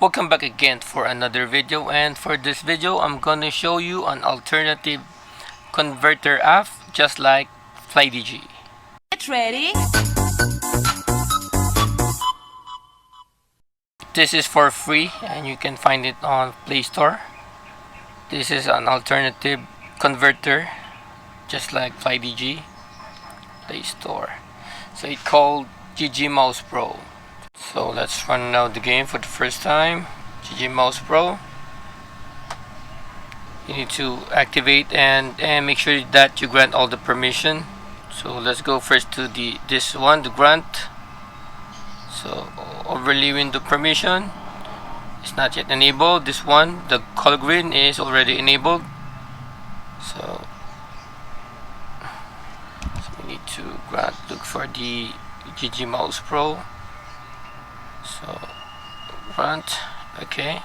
Welcome back again for another video, and for this video I'm gonna show you an alternative converter app just like Flydigi. Get ready. This is for free and you can find it on Play Store. This is an alternative converter just like Flydigi Play Store. So it's called GG Mouse Pro. So let's run now the game for the first time. GG Mouse Pro. You need to activate and make sure that you grant all the permission. So let's go first to this one, the grant. So overlay window permission is not yet enabled. This one, the color green, is already enabled. So we need to look for the GG Mouse Pro. So grant, okay.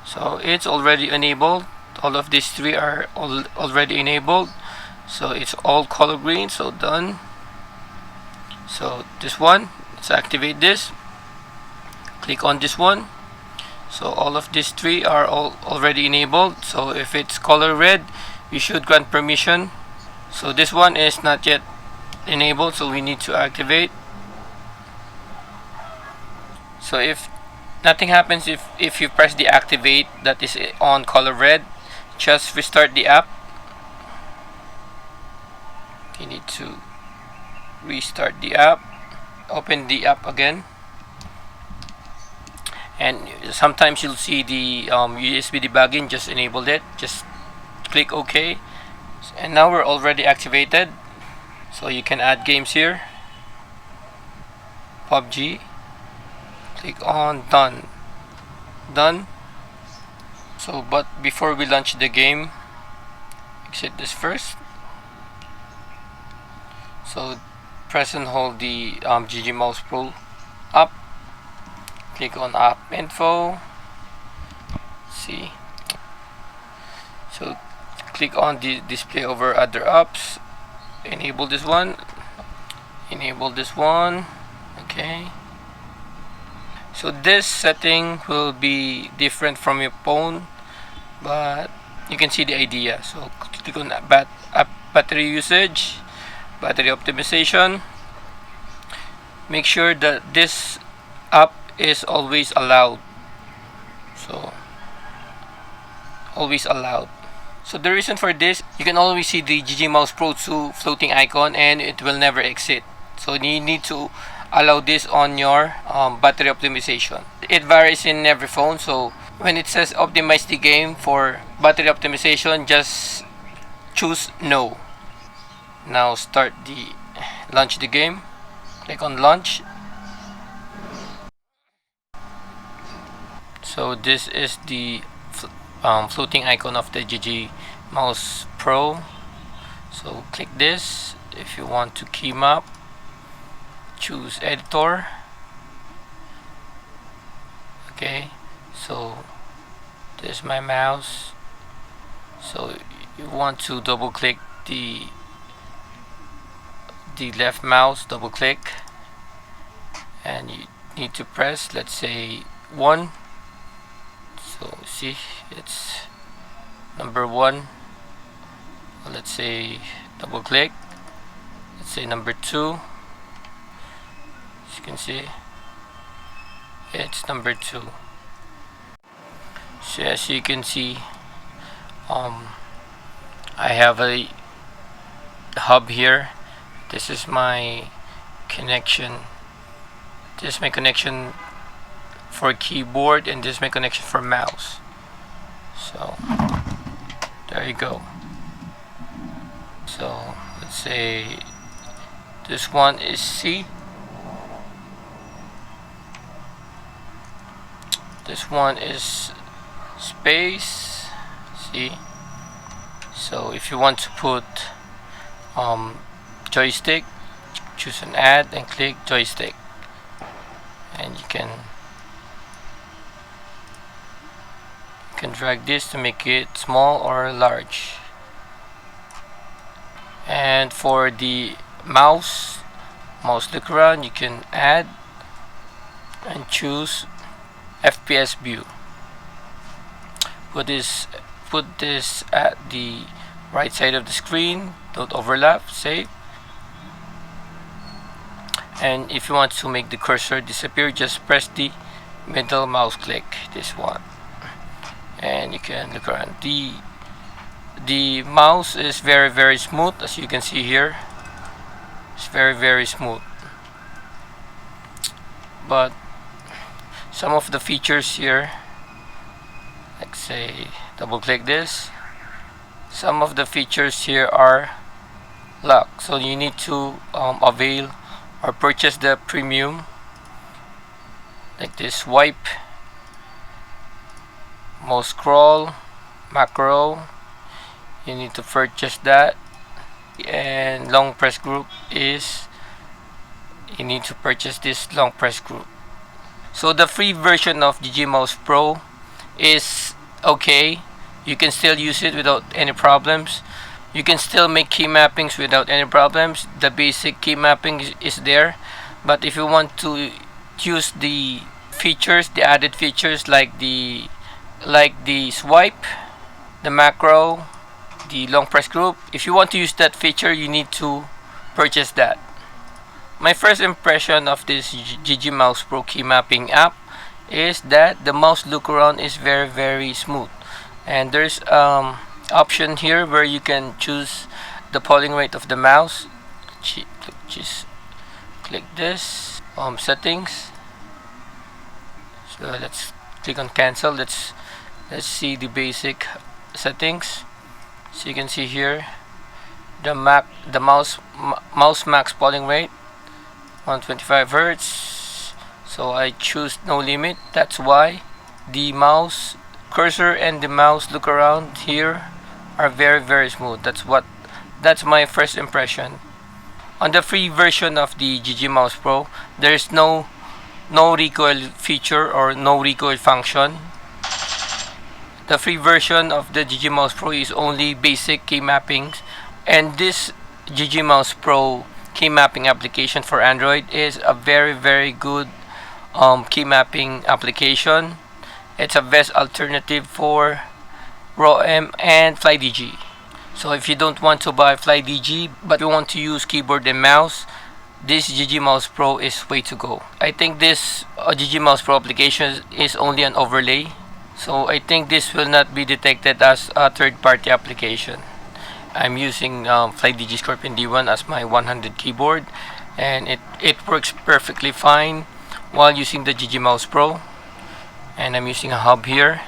So it's already enabled. All of these three are already enabled. So it's all color green. So done. So this one, let's activate this. Click on this one. So all of these three are already enabled. So if it's color red, you should grant permission. So this one is not yet enabled, so we need to activate. So if nothing happens if you press the activate that is on color red, just restart the app. You need to restart the app, open the app again, and sometimes you'll see the USB debugging. Just enabled it, just click OK, and now we're already activated. So you can add games here. PUBG, click on done. So but before we launch the game, exit this first. So press and hold the GG Mouse Pro up. Click on app info. See. So click on the display over other apps. Enable this one. Enable this one. Okay. So this setting will be different from your phone, but you can see the idea. So click on battery usage, battery optimization. Make sure that this app is always allowed. So always allowed. So the reason for this, you can always see the GG Mouse Pro 2 floating icon and it will never exit. So you need to allow this on your battery optimization. It varies in every phone, so when it says optimize the game for battery optimization, just choose no. Now launch the game. Click on launch. So this is the floating icon of the GG Mouse Pro. So click this. If you want to key map, choose editor. Okay, so this is my mouse. So you want to double click the left mouse, double click, and you need to press, let's say, 1. So see, it's number 1. Let's say double click, let's say number 2. As you can see, it's number 2. So as you can see, I have a hub here. This is my connection. This is my connection for keyboard, and this is my connection for mouse. So there you go. So let's say this one is C. This one is space C. So if you want to put joystick, choose an add and click joystick, and you can drag this to make it small or large. And for the mouse look around, you can add and choose FPS view. Put this at the right side of the screen, don't overlap, save. And if you want to make the cursor disappear, just press the middle mouse click, this one, and you can look around. The mouse is very smooth, as you can see here. It's very smooth, but some of the features here, like say double click this, some of the features here are locked, so you need to avail or purchase the premium, like this swipe, mouse scroll, macro, you need to purchase that. And long press group is, you need to purchase this long press group. So the free version of GG Mouse Pro is okay. You can still use it without any problems. You can still make key mappings without any problems. The basic key mapping is there, but if you want to use the features, the added features like the swipe, the macro, the long press group, if you want to use that feature, you need to purchase that. My first impression of this GG Mouse Pro key mapping app is that the mouse look around is very smooth, and there's option here where you can choose the polling rate of the mouse. Just click this settings. So let's click on cancel. Let's see the basic settings. So you can see here the mouse max polling rate 125 Hz. So I choose no limit. That's why the mouse cursor and the mouse look around here are very smooth. That's my first impression. On the free version of the GG Mouse Pro, there's no recoil feature or no recoil function. The free version of the GG Mouse Pro is only basic key mappings, and this GG Mouse Pro key mapping application for Android is a very good key mapping application. It's a best alternative for ROM and Flydigi. So if you don't want to buy Flydigi but you want to use keyboard and mouse, this GG Mouse Pro is way to go. I think this GG Mouse Pro application is only an overlay, so I think this will not be detected as a third-party application. I'm using Flydigi Scorpion D1 as my 100 keyboard, and it works perfectly fine while using the GG Mouse Pro. And I'm using a hub here,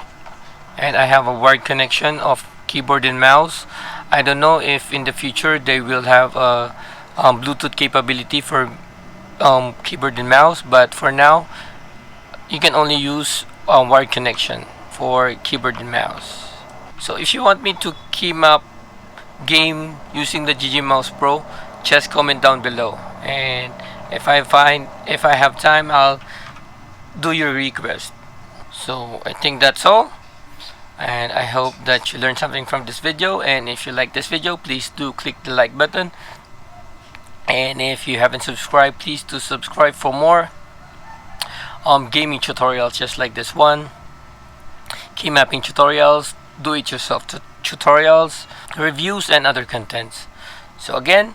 and I have a wired connection of keyboard and mouse. I don't know if in the future they will have a Bluetooth capability for keyboard and mouse, but for now you can only use a wired connection for keyboard and mouse. So if you want me to key map game using the GG Mouse Pro, just comment down below, and if I have time, I'll do your request. So I think that's all, and I hope that you learned something from this video. And if you like this video, please do click the like button, and if you haven't subscribed, please do subscribe for more gaming tutorials just like this one, key mapping tutorials, do it yourself tutorials, reviews, and other contents. So again,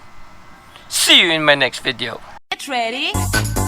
see you in my next video. Get ready.